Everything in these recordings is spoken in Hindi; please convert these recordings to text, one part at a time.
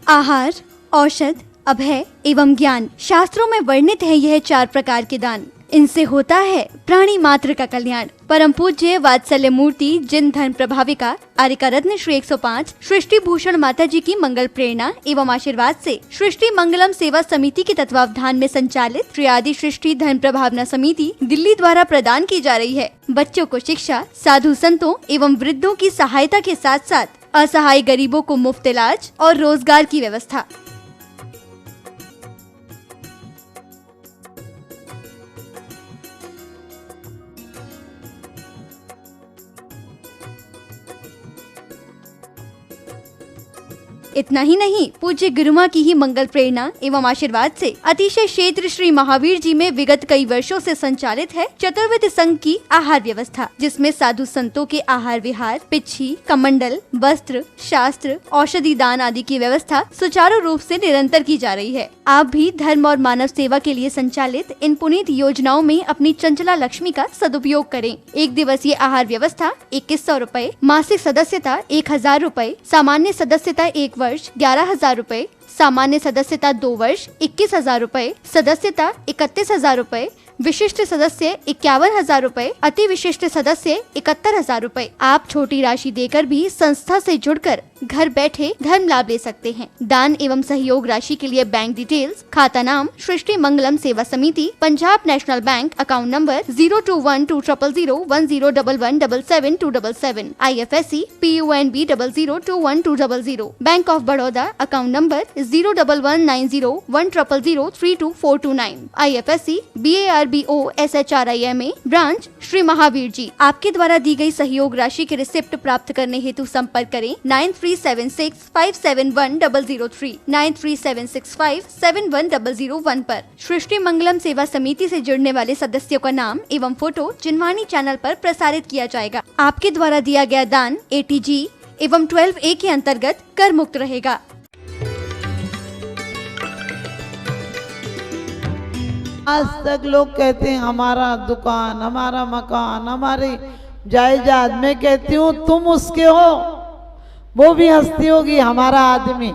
आहार, औषध, अभय एवं ज्ञान। शास्त्रों में वर्णित है यह 4 प्रकार के दान। इनसे होता है प्राणी मात्र का कल्याण। परम पूज्य वात्सल्य मूर्ति जिन धर्म प्रभाविका आर्यका रत्न श्री 105 सृष्टि भूषण माता जी की मंगल प्रेरणा एवं आशीर्वाद से सृष्टि मंगलम सेवा समिति के तत्वावधान में संचालित श्री आदि सृष्टि धर्म प्रभावना समिति दिल्ली द्वारा प्रदान की जा रही है। बच्चों को शिक्षा, साधु संतों एवं वृद्धों की सहायता के साथ साथ असहाय गरीबों को मुफ्त इलाज और रोजगार की व्यवस्था। इतना ही नहीं, पूज्य गुरुमा की ही मंगल प्रेरणा एवं आशीर्वाद से अतिशय क्षेत्र श्री महावीर जी में विगत कई वर्षों से संचालित है चतुर्विध संघ की आहार व्यवस्था, जिसमें साधु संतों के आहार विहार, पिच्छी, कमंडल, वस्त्र, शास्त्र, औषधि दान आदि की व्यवस्था सुचारू रूप से निरंतर की जा रही है। आप भी धर्म और मानव सेवा के लिए संचालित इन पुनीत योजनाओं में अपनी चंचला लक्ष्मी का सदुपयोग करें। 1 दिवसीय आहार व्यवस्था 2100 रूपए, मासिक सदस्यता 1000 रूपए, सामान्य सदस्यता 1 वर्ष 11,000 रूपए, सामान्य सदस्यता 2 वर्ष 21,000 रूपए, सदस्यता 31,000 रूपए, विशिष्ट सदस्य 51,000 रूपए, अति विशिष्ट सदस्य 71,000 रूपए। आप छोटी राशि देकर भी संस्था से जुड़कर घर बैठे धर्म लाभ ले सकते हैं। दान एवं सहयोग राशि के लिए बैंक डिटेल्स, खाता नाम सृष्टि Mangalam Seva Samiti, Punjab national bank, account number 02120001117777, IFSC PUNB 00212000, bank of Baroda, account number 011901000324229, IFSC BARBO SHRIMA, branch Shri Mahavir ji. आपके द्वारा दी गई सहयोग राशि के रिसिप्ट प्राप्त करने हेतु संपर्क करें 9376571003, 9376571001 पर। सृष्टि मंगलम सेवा समिति से जुड़ने वाले सदस्यों का नाम एवं फोटो जिनवाणी चैनल पर प्रसारित किया जाएगा। आपके द्वारा दिया गया दान ATG एवं 12A के अंतर्गत कर मुक्त रहेगा। आज तक लोग कहते हैं हमारा दुकान, हमारा मकान, हमारी जायदाद। मैं कहती हूँ तुम उसके हो, वो भी हंसती होगी हमारा आदमी।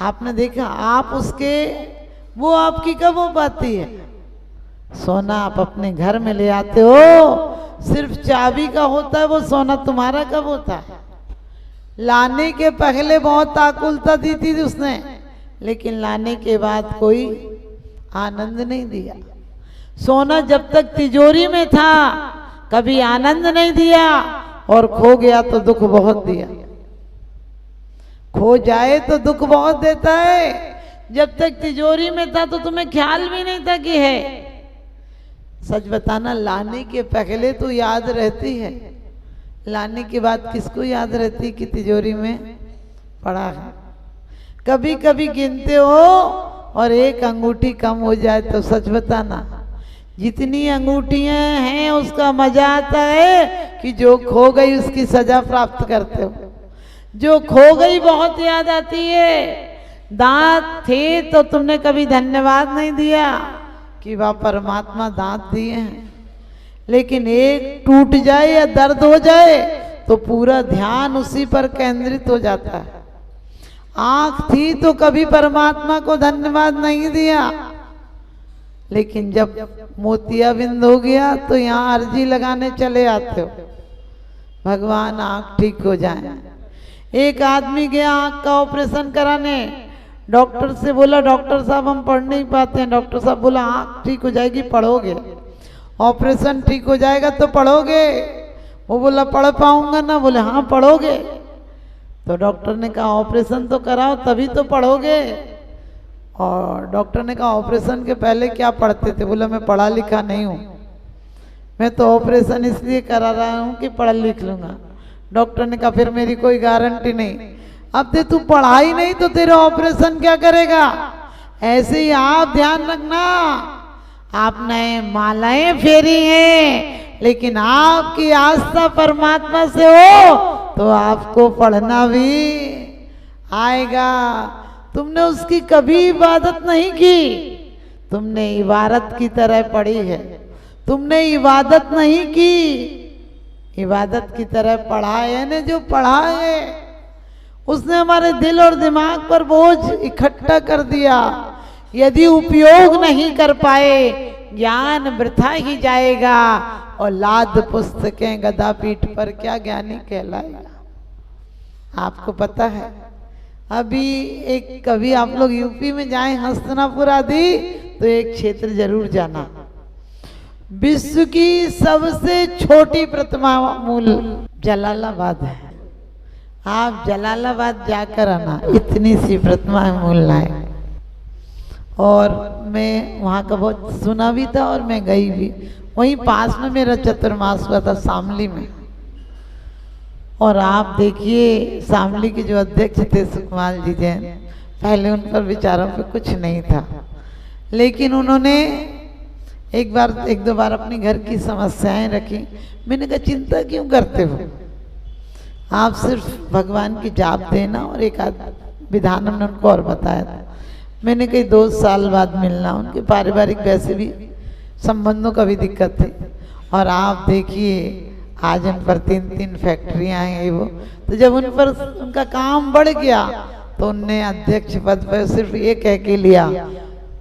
आपने देखा, आप उसके, वो आपकी कब हो पाती है? सोना आप अपने घर में ले आते हो, सिर्फ चाबी का होता है, वो सोना तुम्हारा कब होता है? लाने के पहले बहुत आकुलता दी थी उसने, लेकिन लाने के बाद कोई आनंद नहीं दिया। सोना जब तक तिजोरी में था कभी आनंद नहीं दिया, और खो गया तो दुख बहुत दिया। खो जाए तो दुख बहुत देता है। जब तक तिजोरी में था तो तुम्हें ख्याल भी नहीं था कि है। सच बताना, लाने के पहले तो याद रहती है, लाने के बाद किसको याद रहती कि तिजोरी में पड़ा है? कभी कभी गिनते हो और एक अंगूठी कम हो जाए तो सच बताना, जितनी अंगूठियां हैं उसका मजा आता है कि जो खो गई उसकी सजा प्राप्त करते हो। जो खो गई बहुत याद आती है। दांत थे तो तुमने कभी धन्यवाद नहीं दिया कि वाह परमात्मा दांत दिए हैं, लेकिन एक टूट जाए या दर्द हो जाए तो पूरा ध्यान उसी पर केंद्रित हो जाता है। आंख थी तो कभी परमात्मा को धन्यवाद नहीं दिया, लेकिन जब मोतियाबिंद हो गया तो यहाँ अर्जी लगाने चले आते हो, भगवान आंख ठीक हो जाए। एक आदमी गया आंख का ऑपरेशन कराने, डॉक्टर से बोला डॉक्टर साहब हम पढ़ नहीं पाते हैं। डॉक्टर साहब बोला आंख ठीक हो जाएगी, पढ़ोगे, ऑपरेशन ठीक हो जाएगा तो पढ़ोगे। वो बोला पढ़ पाऊंगा ना? बोले हाँ पढ़ोगे। तो डॉक्टर ने कहा ऑपरेशन तो कराओ तभी तो पढ़ोगे। और डॉक्टर ने कहा ऑपरेशन के पहले क्या पढ़ते थे? बोला मैं पढ़ा लिखा नहीं हूँ, मैं तो ऑपरेशन इसलिए करा रहा हूँ कि पढ़ लिख लूँगा। डॉक्टर ने कहा फिर मेरी कोई गारंटी नहीं। अब दे तू पढ़ाई नहीं तो तेरा ऑपरेशन क्या करेगा? ऐसे ही आप ध्यान रखना, आपने मालाएं फेरी हैं, लेकिन आपकी आस्था परमात्मा से हो तो आपको पढ़ना भी आएगा। तुमने उसकी कभी इबादत नहीं की, तुमने इबादत की तरह पढ़ी है। तुमने इबादत नहीं की, इबादत की तरह पढ़ा है। ने जो पढ़ा है उसने हमारे दिल और दिमाग पर बोझ इकट्ठा कर दिया। यदि उपयोग नहीं कर पाए ज्ञान वृथा ही जाएगा, और लाद पुस्तकें गदा पीठ पर क्या ज्ञानी कहलाएगा। आपको पता है, अभी एक कभी आप लोग यूपी में जाएं हस्तिनापुर आदि, तो एक क्षेत्र जरूर जाना। विश्व की सबसे छोटी प्रतिमा मूल जलालाबाद है। आप जलालाबाद जाकर आना, इतनी सी प्रतिमा मूल है। और मैं वहाँ का बहुत सुना भी था और मैं गई भी। वहीं पास में मेरा चतुर्मास हुआ था शामली में। और आप देखिए शामली के जो अध्यक्ष थे सुकमाल जी जैन, पहले उन पर विचारों पे कुछ नहीं था, लेकिन उन्होंने एक दो बार अपनी घर की समस्याएं रखी। मैंने कहा चिंता क्यों करते हो, आप सिर्फ भगवान की जाप देना। और एक आध विधान हमने उनको और बताया था। मैंने कही 2 साल बाद मिलना, उनके पारिवारिक वैसे भी संबंधों का भी दिक्कत थी। और आप देखिए आज उन पर 3-3 फैक्ट्रियां हैं वो। तो जब उन पर उनका काम बढ़ गया तो उनने अध्यक्ष पद पर सिर्फ ये कह के लिया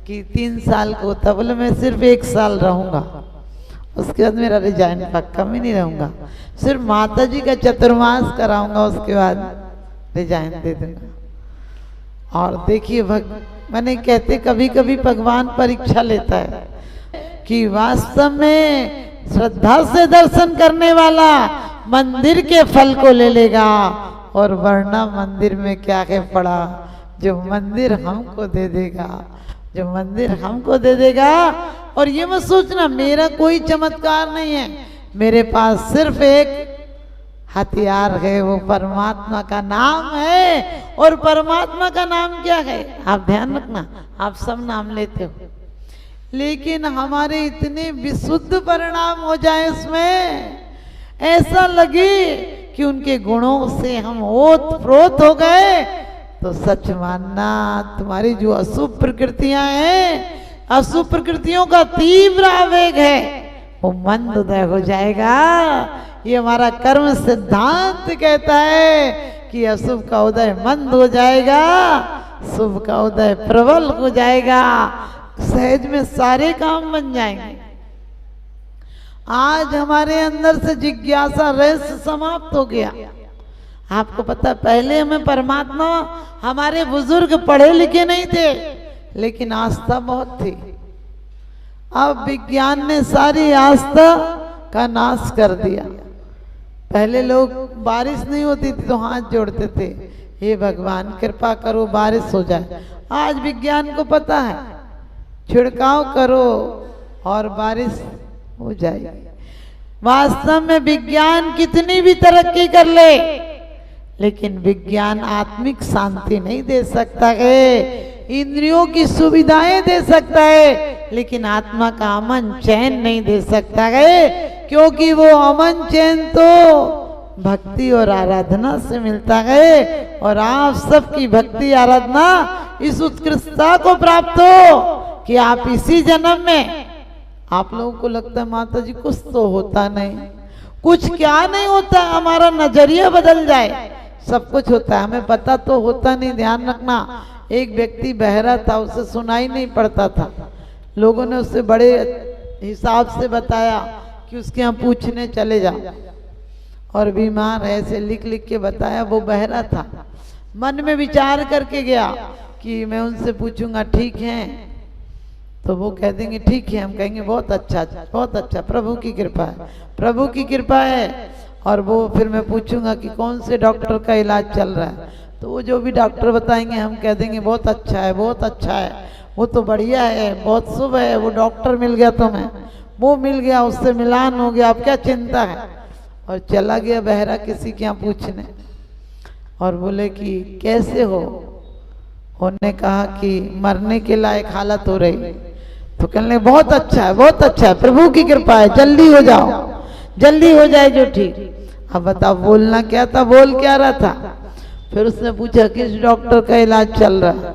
कि 3 साल को था, बोले मैं सिर्फ 1 साल रहूंगा, उसके बाद मेरा रिजाइन पक्का में नहीं रहूंगा, सिर्फ माता जी का चतुर्मास कराऊंगा, उसके बाद रिजाइन दे दूंगा। और देखिए मैंने कहते कभी कभी भगवान परीक्षा लेता है कि वास्तव में श्रद्धा से दर्शन करने वाला मंदिर के फल को ले लेगा, और वरना मंदिर में क्या है पड़ा, जो मंदिर हमको दे देगा, जो मंदिर हमको दे देगा। और ये मत सोचना मेरा कोई चमत्कार नहीं है, मेरे पास सिर्फ एक हथियार है, वो परमात्मा का नाम है। और परमात्मा का नाम क्या है, आप ध्यान रखना, आप सब नाम लेते हो, लेकिन हमारे इतने विशुद्ध परिणाम हो जाए उसमें, ऐसा लगे कि उनके गुणों से हम ओत-प्रोत हो गए, तो सच मानना तुम्हारी जो अशुभ प्रकृतियां हैं, अशुभ प्रकृतियों का तीव्र आवेग है, वो मंद उदय हो जाएगा। ये हमारा कर्म सिद्धांत कहता है कि अशुभ का उदय मंद हो जाएगा, शुभ का उदय प्रबल हो जाएगा, सहज में सारे काम बन जाएंगे। आज हमारे अंदर से जिज्ञासा रहस्य समाप्त हो गया। आपको पता, पहले हमें परमात्मा, हमारे बुजुर्ग पढ़े लिखे नहीं थे, लेकिन आस्था बहुत थी। अब विज्ञान ने सारी आस्था का नाश कर दिया। पहले लोग बारिश नहीं होती थी तो हाथ जोड़ते थे, हे भगवान कृपा करो बारिश हो जाए। आज विज्ञान को पता है, छिड़काव करो और बारिश हो जाएगी। वास्तव में विज्ञान कितनी भी तरक्की कर ले, लेकिन विज्ञान आत्मिक शांति नहीं दे सकता है। इंद्रियों की सुविधाएं दे सकता है, लेकिन आत्मा का अमन चैन नहीं दे सकता है, क्योंकि वो अमन चैन तो भक्ति और आराधना से मिलता है। और आप सबकी भक्ति आराधना इस उत्कृष्टता को प्राप्त हो कि आप इसी जन्म में, आप लोगों को लगता है माता जी कुछ तो होता नहीं, कुछ क्या नहीं होता, हमारा नजरिया बदल जाए, सब कुछ होता है, हमें पता तो होता नहीं। ध्यान रखना, एक व्यक्ति बहरा था, उसे सुनाई नहीं पड़ता था, लोगों ने उससे बड़े हिसाब से बताया कि उसके यहाँ पूछने चले जाओ, और बीमार है ऐसे लिख लिख के बताया। वो बहरा था, मन में विचार करके गया कि मैं उनसे पूछूंगा ठीक है, तो वो कह देंगे ठीक है, हम कहेंगे बहुत अच्छा, बहुत अच्छा, प्रभु की कृपा है, प्रभु की कृपा है। और वो फिर मैं पूछूंगा कि कौन से डॉक्टर का इलाज चल रहा है, तो वो जो भी डॉक्टर बताएंगे हम कह देंगे बहुत अच्छा है, बहुत अच्छा है, वो तो बढ़िया है, बहुत शुभ है, वो डॉक्टर मिल गया तुम्हें, वो मिल गया, उससे मिलान हो गया, अब क्या चिंता है। और चला गया बहरा किसी के यहाँ पूछने, और बोले कि कैसे हो, उन्होंने कहा कि मरने के लायक हालत हो रही, तो कहने बहुत अच्छा है, बहुत अच्छा है, प्रभु की कृपा है, जल्दी हो जाओ, जल्दी हो जाए जो ठीक। अब बताओ बोलना क्या था, बोल क्या रहा था। फिर उसने पूछा किस डॉक्टर का इलाज चल रहा है,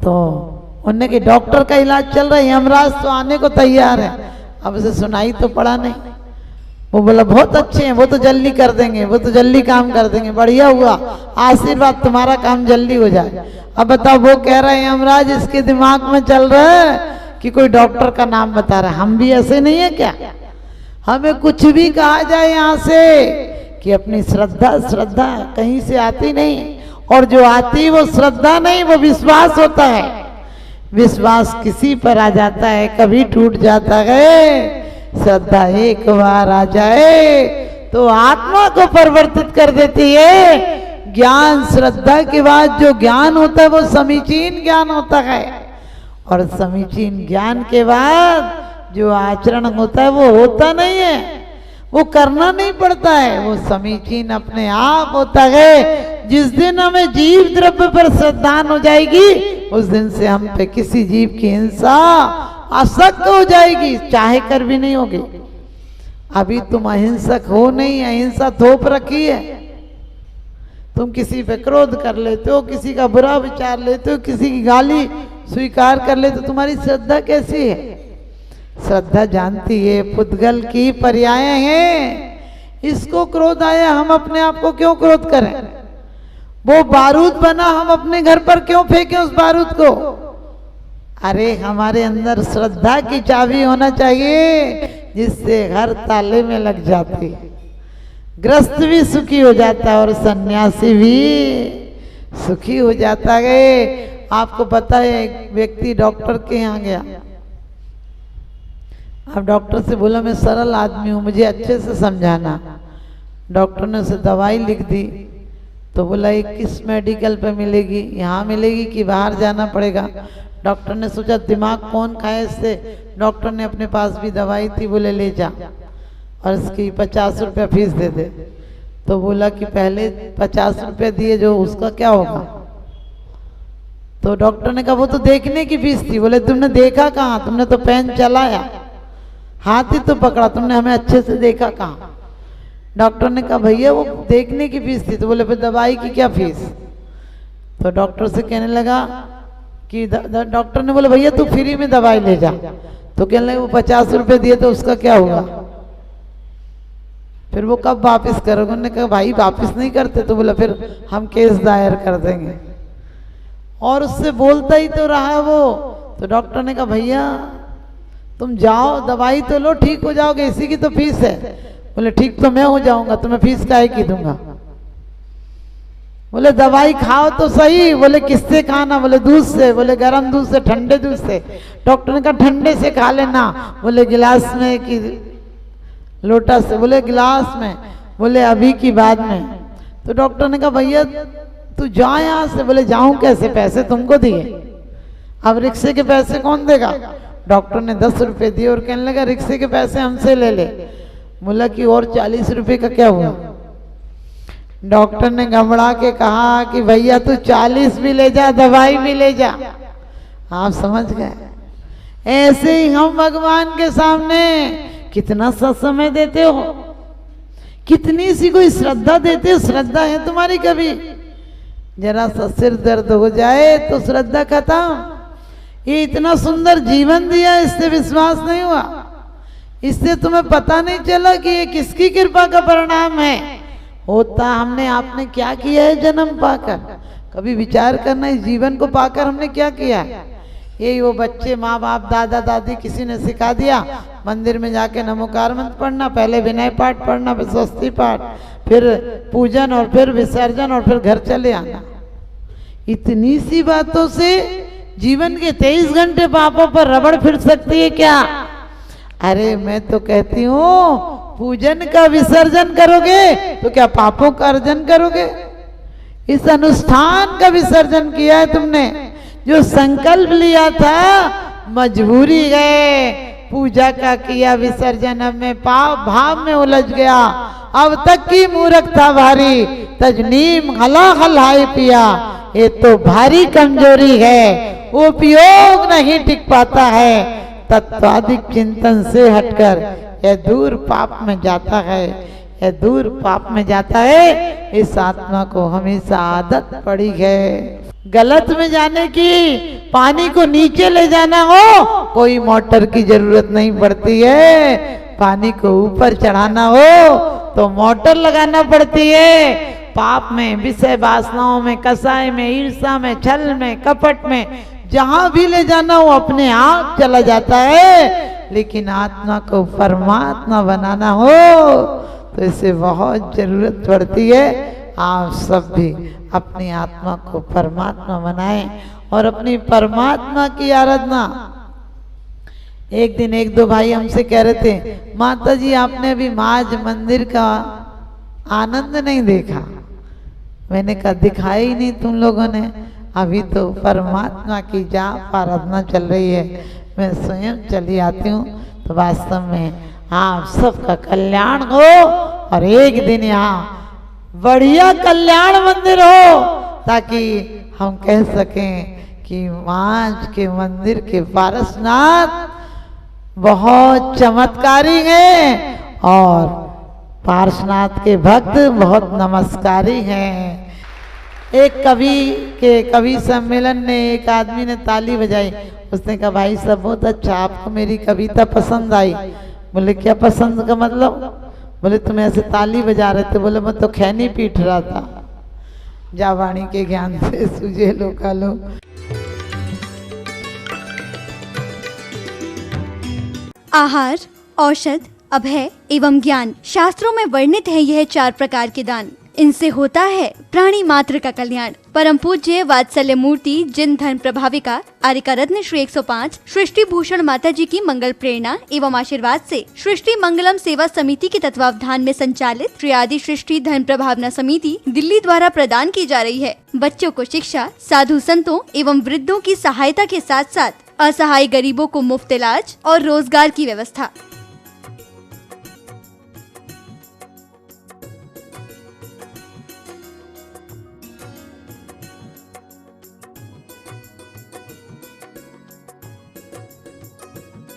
तो उन्होंने कि डॉक्टर का इलाज चल रहा है, यमराज तो आने को तैयार है। अब उसे सुनाई तो पड़ा नहीं, वो बोला बहुत अच्छे हैं, वो तो जल्दी कर देंगे, वो तो जल्दी काम कर देंगे, बढ़िया हुआ, आशीर्वाद तुम्हारा काम जल्दी हो जाए। अब बताओ, वो कह रहे हैं यमराज इसके दिमाग में चल रहा है कि कोई डॉक्टर का नाम बता रहा है। हम भी ऐसे नहीं है क्या? हमें कुछ भी कहा जाए यहाँ से कि अपनी श्रद्धा, श्रद्धा कहीं से आती नहीं, और जो आती वो श्रद्धा नहीं, वो विश्वास होता है। विश्वास किसी पर आ जाता है कभी टूट जाता है, श्रद्धा एक बार आ जाए तो आत्मा को परिवर्तित कर देती है। ज्ञान, श्रद्धा के बाद जो ज्ञान होता है वो समीचीन ज्ञान होता है, और समीचीन ज्ञान के बाद जो आचरण होता है वो होता नहीं है, वो करना नहीं पड़ता है, वो समीचीन अपने आप होता है। जिस दिन हमें जीव द्रव्य पर श्रद्धा हो जाएगी, उस दिन से हम पे किसी जीव की हिंसा असक्त हो जाएगी, चाहे कर भी नहीं होगी। अभी तुम अहिंसक हो नहीं, अहिंसा थोप रखी है। तुम किसी पे क्रोध कर लेते हो, किसी का बुरा विचार लेते हो, किसी की गाली स्वीकार कर लेते हो, तुम्हारी श्रद्धा कैसी है? श्रद्धा जानती है पुद्गल की पर्याय हैं। इसको क्रोध आया, हम अपने आप को क्यों क्रोध करें? वो बारूद बना, हम अपने घर पर क्यों फेंकें उस बारूद को? अरे हमारे अंदर श्रद्धा की चाबी होना चाहिए, जिससे हर ताले में लग जाती है। ग्रस्त भी सुखी हो जाता है और सन्यासी भी सुखी हो जाता है। आपको पता है, एक व्यक्ति डॉक्टर के यहाँ गया। अब डॉक्टर से बोला मैं सरल आदमी हूँ, मुझे अच्छे से समझाना। डॉक्टर ने उसे दवाई लिख दी, तो बोला ये किस मेडिकल पे मिलेगी, यहाँ मिलेगी कि बाहर जाना पड़ेगा? डॉक्टर ने सोचा दिमाग कौन खाए इससे। डॉक्टर ने अपने पास भी दवाई थी, बोले ले जा और इसकी 50 रुपया फीस दे दे। तो बोला कि पहले 50 रुपया दिए जो, उसका क्या होगा? तो डॉक्टर ने कहा वो तो देखने की फीस थी। बोले तुमने देखा कहाँ? तुमने तो पेन चलाया, हाथ ही तो पकड़ा, तुमने हमें अच्छे से देखा कहाँ? डॉक्टर ने कहा भैया वो देखने की फीस थी। तो बोले फिर दवाई की क्या फीस? तो डॉक्टर से कहने लगा कि डॉक्टर ने बोला भैया तू फ्री में दवाई ले जा। तो कहने लगे वो 50 रुपए दिए तो उसका क्या हुआ? फिर वो कब वापस करोगे? उन्होंने कहा भाई वापस नहीं करते। तो बोला फिर हम केस दायर कर देंगे। और उससे बोलता ही तो रहा वो। तो डॉक्टर ने कहा भैया तुम जाओ, दवाई तो लो, ठीक हो जाओगे, इसी की तो फीस है। बोले ठीक तो मैं हो जाऊंगा, तो मैं फीस काहे की दूंगा? बोले दवाई खाओ तो सही। बोले किससे खाना? बोले दूध से। बोले गर्म दूध से, ठंडे दूध से? डॉक्टर ने कहा ठंडे से खा लेना। बोले गिलास में कि लोटा से? बोले गिलास में। बोले अभी की बाद में? तो डॉक्टर ने कहा भैया तू जा यहाँ से। बोले जाऊं कैसे? पैसे तुमको दिए, अब रिक्शे के पैसे कौन देगा? डॉक्टर ने 10 रुपए दिए और कहने लगा रिक्शे के पैसे हमसे ले ले। बोला कि और 40 रुपए का क्या हुआ? डॉक्टर ने घबरा के कहा कि भैया तू 40 भी ले जा, दवाई भी ले जा। आप समझ गए? ऐसे ही हम भगवान के सामने कितना सा समय देते हो, कितनी सी कोई श्रद्धा देते हो? श्रद्धा है तुम्हारी? कभी जरा सा सिर दर्द हो जाए तो श्रद्धा खत्म। ये इतना सुंदर जीवन दिया, इससे विश्वास नहीं हुआ? इससे तुम्हें पता नहीं चला कि ये किसकी कृपा का परिणाम है? होता हमने आपने क्या किया है जन्म पाकर? कभी विचार करना इस जीवन को पाकर हमने क्या किया है? यही वो बच्चे, माँ बाप, दादा दादी किसी ने सिखा दिया, मंदिर में जाके नमोकार मंत्र पढ़ना, पहले विनय पाठ पढ़ना, फिर स्वस्ति पाठ, फिर पूजन और फिर विसर्जन और फिर घर चले आना। इतनी सी बातों से जीवन के 23 घंटे पापों पर रबड़ फिर सकती है क्या? अरे मैं तो कहती हूँ पूजन का विसर्जन करोगे तो क्या पापों का अर्जन करोगे? इस अनुष्ठान का विसर्जन किया है तुमने, जो संकल्प लिया था मजबूरी है, पूजा का किया विसर्जन, अब मैं भाव में उलझ गया, अब तक की मूर्ख था भारी, तजनीम हला हलाए पिया, ये तो भारी कमजोरी है, उपयोग नहीं टिक पाता है, तत्वाधिक चिंतन से हटकर यह दूर पाप में जाता है, यह दूर पाप में जाता है। इस आत्मा को हमेशा आदत पड़ी है गलत में जाने की। पानी को नीचे ले जाना हो कोई मोटर की जरूरत नहीं पड़ती है, पानी को ऊपर चढ़ाना हो तो मोटर लगाना पड़ती है। पाप में, विषय वासनाओं में, कसाय में, ईर्षा में, छल में, कपट में, जहां भी ले जाना हो अपने आप चला जाता है। लेकिन आत्मा को परमात्मा बनाना हो तो इसे बहुत जरूरत पड़ती है। आप सब भी अपनी आत्मा को परमात्मा बनाएं और अपनी परमात्मा की आराधना। एक दिन एक दो भाई हमसे कह रहे थे, माता जी आपने अभी माज मंदिर का आनंद नहीं देखा। मैंने कहा दिखाया ही नहीं तुम लोगों ने, अभी तो परमात्मा की जाप आराधना चल रही है। मैं स्वयं चली आती हूँ तो वास्तव में आप सबका कल्याण हो और एक दिन यहाँ बढ़िया कल्याण मंदिर हो, ताकि हम कह सकें कि माज के मंदिर के पारसनाथ बहुत चमत्कारी हैं और पार्श्वनाथ के भक्त बहुत नमस्कारी हैं। एक कवि के कवि सम्मेलन में एक आदमी ने ताली बजाई। उसने कहा भाई साहब बहुत अच्छा, आपको मेरी कविता पसंद आई। बोले क्या पसंद का मतलब? बोले तुम ऐसे ताली बजा रहे थे। बोले मैं तो खैनी पीट रहा था। जा वाणी के ज्ञान से सूझे लोका लो। आहार, औषध, अभय एवं ज्ञान। शास्त्रों में वर्णित है यह 4 प्रकार के दान। इनसे होता है प्राणी मात्र का कल्याण। परम पूज्य वात्सल्य मूर्ति जिन धर्म प्रभाविका आर्यका रत्न श्री 105 सृष्टि भूषण माता जी की मंगल प्रेरणा एवं आशीर्वाद से सृष्टि मंगलम सेवा समिति के तत्वावधान में संचालित श्री आदि सृष्टि धर्म प्रभावना समिति दिल्ली द्वारा प्रदान की जा रही है। बच्चों को शिक्षा, साधु संतों एवं वृद्धों की सहायता के साथ साथ असहाय गरीबों को मुफ्त इलाज और रोजगार की व्यवस्था।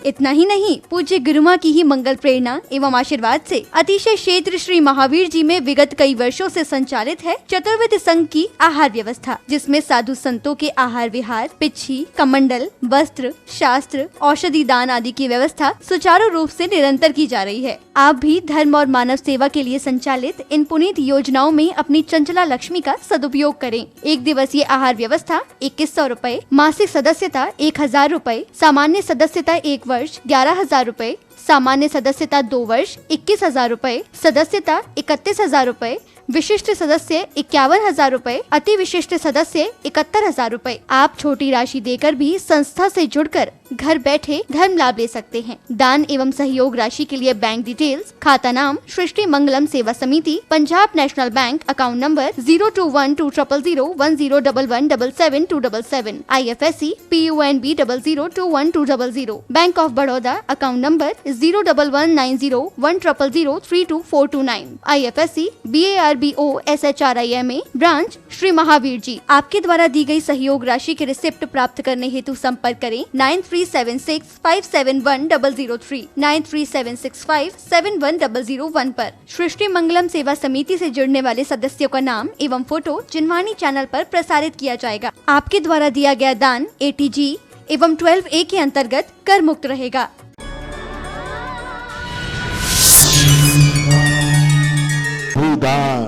इतना ही नहीं, पूज्य गुरुमा की ही मंगल प्रेरणा एवं आशीर्वाद से अतिशय क्षेत्र श्री महावीर जी में विगत कई वर्षों से संचालित है चतुर्विध संघ की आहार व्यवस्था, जिसमें साधु संतों के आहार विहार, पिच्छी, कमंडल, वस्त्र, शास्त्र, औषधि दान आदि की व्यवस्था सुचारू रूप से निरंतर की जा रही है। आप भी धर्म और मानव सेवा के लिए संचालित इन पुनीत योजनाओं में अपनी चंचला लक्ष्मी का सदुपयोग करें। 1 दिवसीय आहार व्यवस्था 2100 रूपए, मासिक सदस्यता 1000 रूपए, सामान्य सदस्यता 1 वर्ष 11,000 रूपए, सामान्य सदस्यता 2 वर्ष 21,000 रूपए, सदस्यता 31,000 रूपए, विशिष्ट सदस्य 51,000 रूपए, अति विशिष्ट सदस्य 71,000 रूपए। आप छोटी राशि देकर भी संस्था से जुड़कर घर बैठे धर्म लाभ ले सकते हैं। दान एवं सहयोग राशि के लिए बैंक डिटेल्स, खाता नाम सृष्टि Mangalam Seva Samiti, Punjab national bank, account number 02120010117777, IFSC PUNB 00212000, bank of Baroda, account number 011901000322429, IFSC BARBO SHRIMA, branch Shri Mahavir ji. आपके द्वारा दी गई सहयोग राशि के रिसिप्ट प्राप्त करने हेतु संपर्क करें 9376571003, 9376571001 पर। सृष्टि मंगलम सेवा समिति से जुड़ने वाले सदस्यों का नाम एवं फोटो जिनवाणी चैनल पर प्रसारित किया जाएगा। आपके द्वारा दिया गया दान ATG एवं 12A के अंतर्गत कर मुक्त रहेगा।